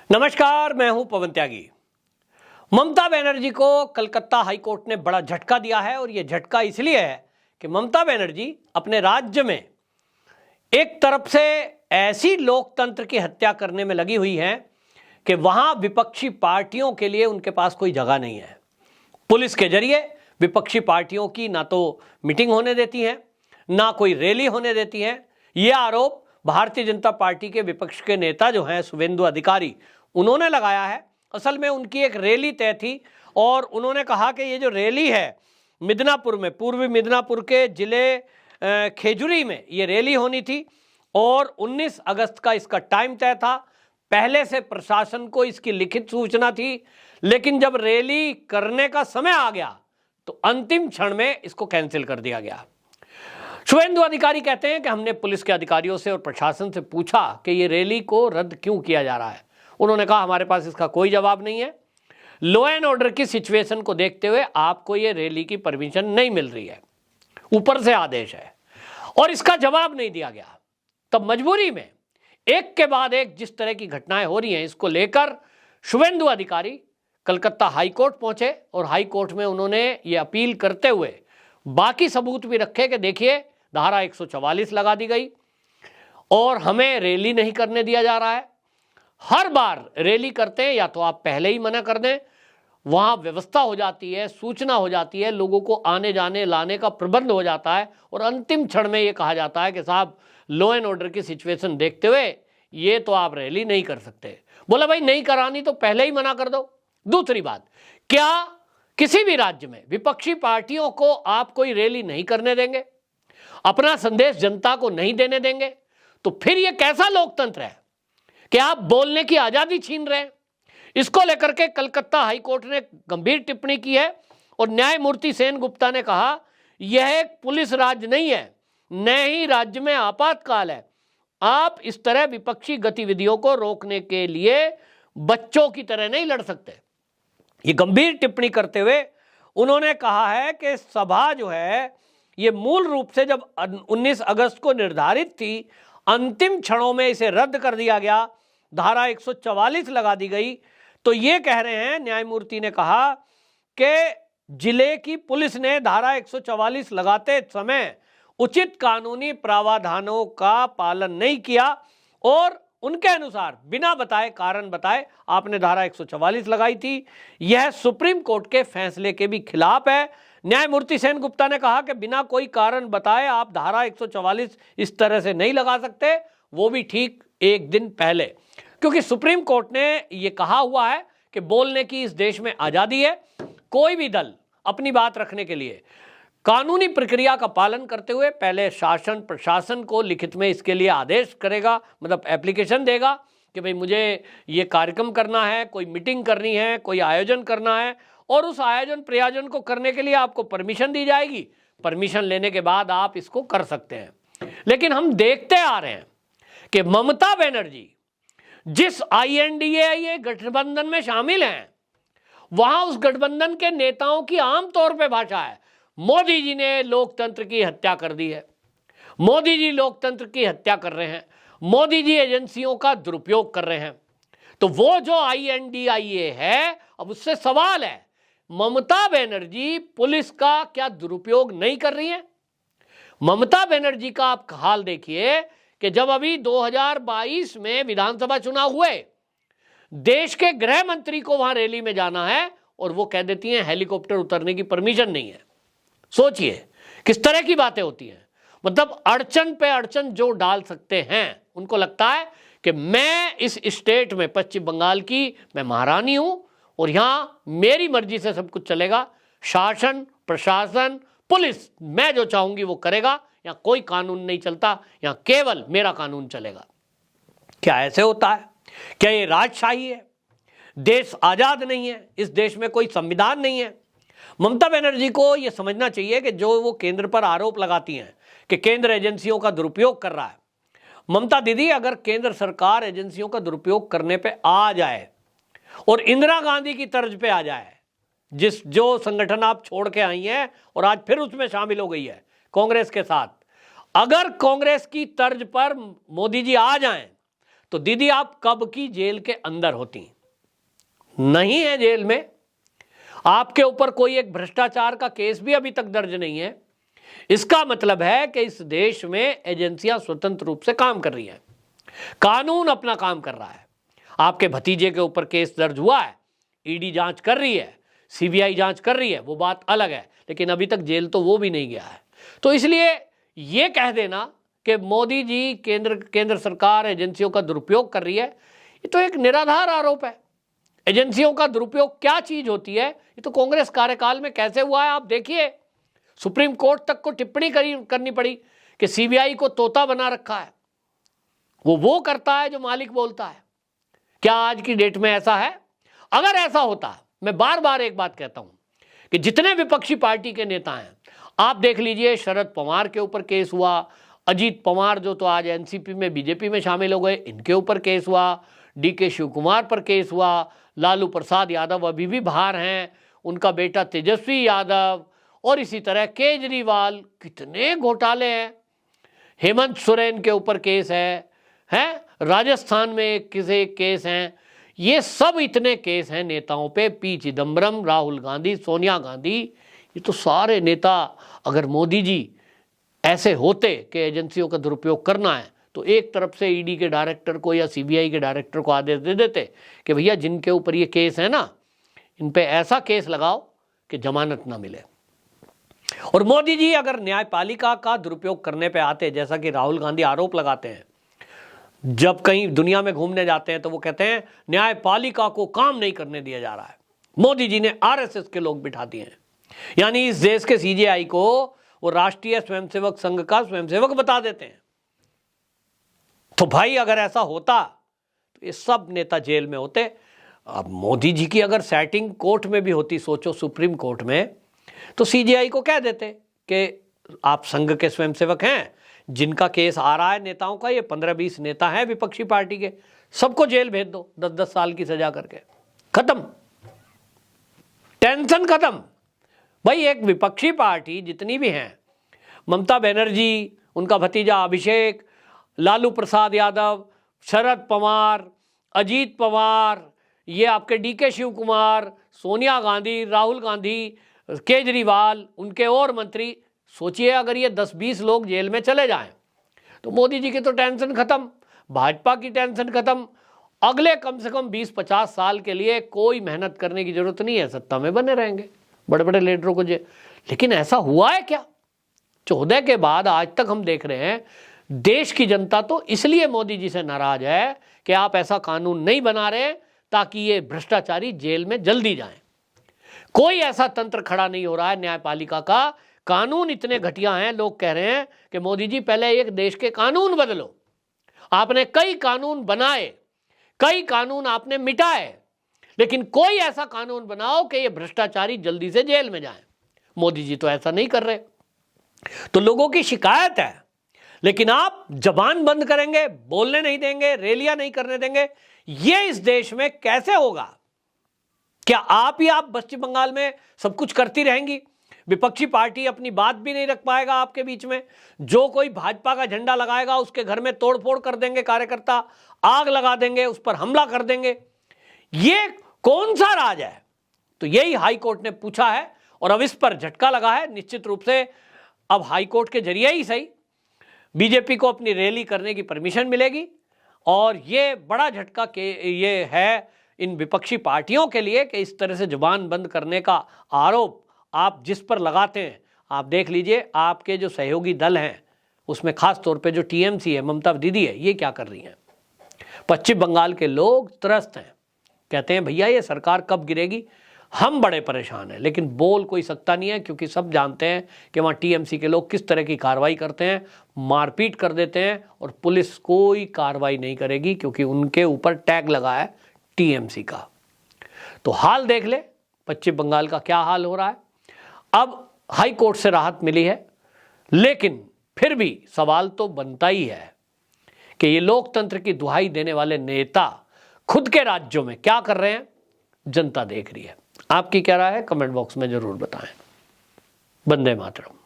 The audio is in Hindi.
नमस्कार, मैं हूं पवन त्यागी। ममता बनर्जी को कलकत्ता हाईकोर्ट ने बड़ा झटका दिया है और यह झटका इसलिए है कि ममता बनर्जी अपने राज्य में एक तरफ से ऐसी लोकतंत्र की हत्या करने में लगी हुई हैं कि वहां विपक्षी पार्टियों के लिए उनके पास कोई जगह नहीं है। पुलिस के जरिए विपक्षी पार्टियों की ना तो मीटिंग होने देती हैं, ना कोई रैली होने देती हैं। यह आरोप भारतीय जनता पार्टी के विपक्ष के नेता जो हैं शुवेंदु अधिकारी, उन्होंने लगाया है। असल में उनकी एक रैली तय थी और उन्होंने कहा कि ये जो रैली है मिदनापुर में, पूर्वी मिदनापुर के जिले खेजूरी में ये रैली होनी थी और 19 अगस्त का इसका टाइम तय था। पहले से प्रशासन को इसकी लिखित सूचना थी, लेकिन जब रैली करने का समय आ गया तो अंतिम क्षण में इसको कैंसिल कर दिया गया। शुवेंदु अधिकारी कहते हैं कि हमने पुलिस के अधिकारियों से और प्रशासन से पूछा कि ये रैली को रद्द क्यों किया जा रहा है। उन्होंने कहा हमारे पास इसका कोई जवाब नहीं है। लॉ एंड ऑर्डर की सिचुएशन को देखते हुए आपको ये रैली की परमिशन नहीं मिल रही है, ऊपर से आदेश है और इसका जवाब नहीं दिया गया। तब मजबूरी में एक के बाद एक जिस तरह की घटनाएं हो रही हैं, इसको लेकर शुवेंदु अधिकारी कलकत्ता हाईकोर्ट पहुंचे और हाईकोर्ट में उन्होंने ये अपील करते हुए बाकी सबूत भी रखे कि देखिए धारा 144 लगा दी गई और हमें रैली नहीं करने दिया जा रहा है। हर बार रैली करते हैं या तो आप पहले ही मना कर दें, वहां व्यवस्था हो जाती है, सूचना हो जाती है, लोगों को आने जाने लाने का प्रबंध हो जाता है और अंतिम क्षण में ये कहा जाता है कि साहब लॉ एंड ऑर्डर की सिचुएशन देखते हुए ये तो आप रैली नहीं कर सकते। बोला भाई नहीं करानी तो पहले ही मना कर दो। दूसरी बात, क्या किसी भी राज्य में विपक्षी पार्टियों को आप कोई रैली नहीं करने देंगे, अपना संदेश जनता को नहीं देने देंगे? तो फिर यह कैसा लोकतंत्र है कि आप बोलने की आजादी छीन रहे हैं? इसको लेकर के कलकत्ता हाईकोर्ट ने गंभीर टिप्पणी की है और न्यायमूर्ति सेन गुप्ता ने कहा यह एक पुलिस राज्य नहीं है, न ही राज्य में आपातकाल है। आप इस तरह विपक्षी गतिविधियों को रोकने के लिए बच्चों की तरह नहीं लड़ सकते। ये गंभीर टिप्पणी करते हुए उन्होंने कहा है कि सभा जो है ये मूल रूप से जब 19 अगस्त को निर्धारित थी, अंतिम क्षणों में इसे रद्द कर दिया गया, धारा 144 लगा दी गई। तो ये कह रहे हैं, न्यायमूर्ति ने कहा कि जिले की पुलिस ने धारा 144 लगाते समय उचित कानूनी प्रावधानों का पालन नहीं किया और उनके अनुसार बिना बताए, कारण बताए आपने धारा 144 लगाई थी। यह सुप्रीम कोर्ट के फैसले के भी खिलाफ है। न्यायमूर्ति सेन गुप्ता ने कहा कि बिना कोई कारण बताए आप धारा 144 इस तरह से नहीं लगा सकते, वो भी ठीक एक दिन पहले, क्योंकि सुप्रीम कोर्ट ने यह कहा हुआ है कि बोलने की इस देश में आजादी है। कोई भी दल अपनी बात रखने के लिए कानूनी प्रक्रिया का पालन करते हुए पहले शासन प्रशासन को लिखित में इसके लिए आदेश करेगा, मतलब एप्लीकेशन देगा कि भाई मुझे ये कार्यक्रम करना है, कोई मीटिंग करनी है, कोई आयोजन करना है और उस आयोजन प्रयोजन को करने के लिए आपको परमिशन दी जाएगी। परमिशन लेने के बाद आप इसको कर सकते हैं। लेकिन हम देखते आ रहे हैं कि ममता बनर्जी जिस INDA गठबंधन में शामिल हैं, वहां उस गठबंधन के नेताओं की आमतौर पर भाषा है मोदी जी ने लोकतंत्र की हत्या कर दी है, मोदी जी लोकतंत्र की हत्या कर रहे हैं, मोदी जी एजेंसियों का दुरुपयोग कर रहे हैं। तो वो जो INDA है, अब उससे सवाल है ममता बनर्जी पुलिस का क्या दुरुपयोग नहीं कर रही है? ममता बनर्जी का आप हाल देखिए कि जब अभी 2022 में विधानसभा चुनाव हुए, देश के गृह मंत्री को वहां रैली में जाना है और वो कह देती हैं हेलीकॉप्टर उतरने की परमिशन नहीं है। सोचिए किस तरह की बातें होती हैं। मतलब अड़चन पे अड़चन जो डाल सकते हैं, उनको लगता है कि मैं इस स्टेट में, पश्चिम बंगाल की मैं महारानी हूं और यहां मेरी मर्जी से सब कुछ चलेगा, शासन प्रशासन पुलिस मैं जो चाहूंगी वो करेगा, यहां कोई कानून नहीं चलता, यहां केवल मेरा कानून चलेगा। क्या ऐसे होता है? क्या ये राजशाही है? देश आजाद नहीं है? इस देश में कोई संविधान नहीं है? ममता बनर्जी को यह समझना चाहिए कि जो वो केंद्र पर आरोप लगाती हैं कि केंद्र एजेंसियों का दुरुपयोग कर रहा है, ममता दीदी अगर केंद्र सरकार एजेंसियों का दुरुपयोग करने पे आ जाए और इंदिरा गांधी की तर्ज पे आ जाए, जो संगठन आप छोड़ के आई हैं और आज फिर उसमें शामिल हो गई है कांग्रेस के साथ, अगर कांग्रेस की तर्ज पर मोदी जी आ जाएं तो दीदी आप कब की जेल के अंदर होती? नहीं है जेल में, आपके ऊपर कोई एक भ्रष्टाचार का केस भी अभी तक दर्ज नहीं है। इसका मतलब है कि इस देश में एजेंसियां स्वतंत्र रूप से काम कर रही हैं, कानून अपना काम कर रहा है। आपके भतीजे के ऊपर केस दर्ज हुआ है, ईडी जांच कर रही है, सीबीआई जांच कर रही है, वो बात अलग है, लेकिन अभी तक जेल तो वो भी नहीं गया है। तो इसलिए ये कह देना कि मोदी जी केंद्र सरकार एजेंसियों का दुरुपयोग कर रही है, ये तो एक निराधार आरोप है। एजेंसियों का दुरुपयोग क्या चीज होती है, ये तो कांग्रेस कार्यकाल में कैसे हुआ है आप देखिए। सुप्रीम कोर्ट तक को टिप्पणी करनी पड़ी कि सीबीआई को तोता बना रखा है, वो करता है जो मालिक बोलता है। क्या आज की डेट में ऐसा है? अगर ऐसा होता, मैं बार बार एक बात कहता हूं कि जितने विपक्षी पार्टी के नेता हैं, आप देख लीजिए, शरद पवार के ऊपर केस हुआ, अजीत पवार जो तो आज एनसीपी में बीजेपी में शामिल हो गए, इनके ऊपर केस हुआ, डीके शिव कुमार पर केस हुआ, लालू प्रसाद यादव अभी भी बाहर हैं, उनका बेटा तेजस्वी यादव, और इसी तरह केजरीवाल, कितने घोटाले हैं। हेमंत सोरेन के ऊपर केस है राजस्थान में किसी केस हैं, ये सब इतने केस हैं नेताओं पे, पी चिदम्बरम, राहुल गांधी, सोनिया गांधी, ये तो सारे नेता। अगर मोदी जी ऐसे होते कि एजेंसियों का दुरुपयोग करना है, तो एक तरफ से ईडी के डायरेक्टर को या सीबीआई के डायरेक्टर को आदेश दे देते कि भैया जिनके ऊपर ये केस है ना, इन पे ऐसा केस लगाओ कि जमानत ना मिले। और मोदी जी अगर न्यायपालिका का दुरुपयोग करने पे आते, जैसा कि राहुल गांधी आरोप लगाते हैं, जब कहीं दुनिया में घूमने जाते हैं तो वो कहते हैं न्यायपालिका को काम नहीं करने दिया जा रहा है, मोदी जी ने आरएसएस के लोग बिठा दिए हैं। यानी इस देश के सीजेआई को वो राष्ट्रीय स्वयंसेवक संघ का स्वयंसेवक बता देते हैं। तो भाई अगर ऐसा होता तो ये सब नेता जेल में होते। अब मोदी जी की अगर सेटिंग कोर्ट में भी होती, सोचो सुप्रीम कोर्ट में, तो सीजेआई को कह देते कि आप संघ के स्वयंसेवक हैं, जिनका केस आ रहा है नेताओं का, ये 15-20 नेता हैं विपक्षी पार्टी के, सबको जेल भेज दो 10-10 साल की सजा करके, खत्म, टेंशन खत्म। भाई एक विपक्षी पार्टी जितनी भी हैं, ममता बनर्जी, उनका भतीजा अभिषेक, लालू प्रसाद यादव, शरद पवार, अजीत पवार, ये आपके डीके शिव कुमार, सोनिया गांधी, राहुल गांधी, केजरीवाल, उनके और मंत्री, सोचिए अगर ये 10-20 लोग जेल में चले जाएं तो मोदी जी की तो टेंशन खत्म, भाजपा की टेंशन खत्म। अगले कम से कम 20-50 साल के लिए कोई मेहनत करने की जरूरत नहीं है, सत्ता में बने रहेंगे बड़े बड़े लीडरों को जेल। लेकिन ऐसा हुआ है क्या? 14 के बाद आज तक हम देख रहे हैं, देश की जनता तो इसलिए मोदी जी से नाराज है कि आप ऐसा कानून नहीं बना रहे ताकि ये भ्रष्टाचारी जेल में जल्दी जाएं। कोई ऐसा तंत्र खड़ा नहीं हो रहा है न्यायपालिका का, कानून इतने घटिया हैं, लोग कह रहे हैं कि मोदी जी पहले एक देश के कानून बदलो। आपने कई कानून बनाए, कई कानून आपने मिटाए, लेकिन कोई ऐसा कानून बनाओ कि ये भ्रष्टाचारी जल्दी से जेल में जाएं। मोदी जी तो ऐसा नहीं कर रहे, तो लोगों की शिकायत है। लेकिन आप जबान बंद करेंगे, बोलने नहीं देंगे, रैलियां नहीं करने देंगे, ये इस देश में कैसे होगा? क्या आप पश्चिम बंगाल में सब कुछ करती रहेंगी? विपक्षी पार्टी अपनी बात भी नहीं रख पाएगा आपके बीच में। जो कोई भाजपा का झंडा लगाएगा उसके घर में तोड़फोड़ कर देंगे कार्यकर्ता, आग लगा देंगे, उस पर हमला कर देंगे। ये कौन सा राज है? तो यही हाई कोर्ट ने पूछा है और अब इस पर झटका लगा है। निश्चित रूप से अब हाई कोर्ट के जरिए ही सही बीजेपी को अपनी रैली करने की परमिशन मिलेगी, और ये बड़ा झटका के ये है इन विपक्षी पार्टियों के लिए कि इस तरह से जुबान बंद करने का आरोप आप जिस पर लगाते हैं। आप देख लीजिए आपके जो सहयोगी दल हैं उसमें खास तौर पे जो टीएमसी है, ममता दीदी है, ये क्या कर रही हैं? पश्चिम बंगाल के लोग त्रस्त हैं, कहते हैं भैया ये सरकार कब गिरेगी, हम बड़े परेशान हैं। लेकिन बोल कोई सकता नहीं है, क्योंकि सब जानते हैं कि वहाँ टीएमसी के लोग किस तरह की कार्रवाई करते हैं, मारपीट कर देते हैं, और पुलिस कोई कार्रवाई नहीं करेगी क्योंकि उनके ऊपर टैग लगा है टीएमसी का। तो हाल देख ले पश्चिम बंगाल का क्या हाल हो रहा है। अब हाई कोर्ट से राहत मिली है, लेकिन फिर भी सवाल तो बनता ही है कि ये लोकतंत्र की दुहाई देने वाले नेता खुद के राज्यों में क्या कर रहे हैं, जनता देख रही है। आपकी क्या राय है? कमेंट बॉक्स में जरूर बताएं। वंदे मातरम।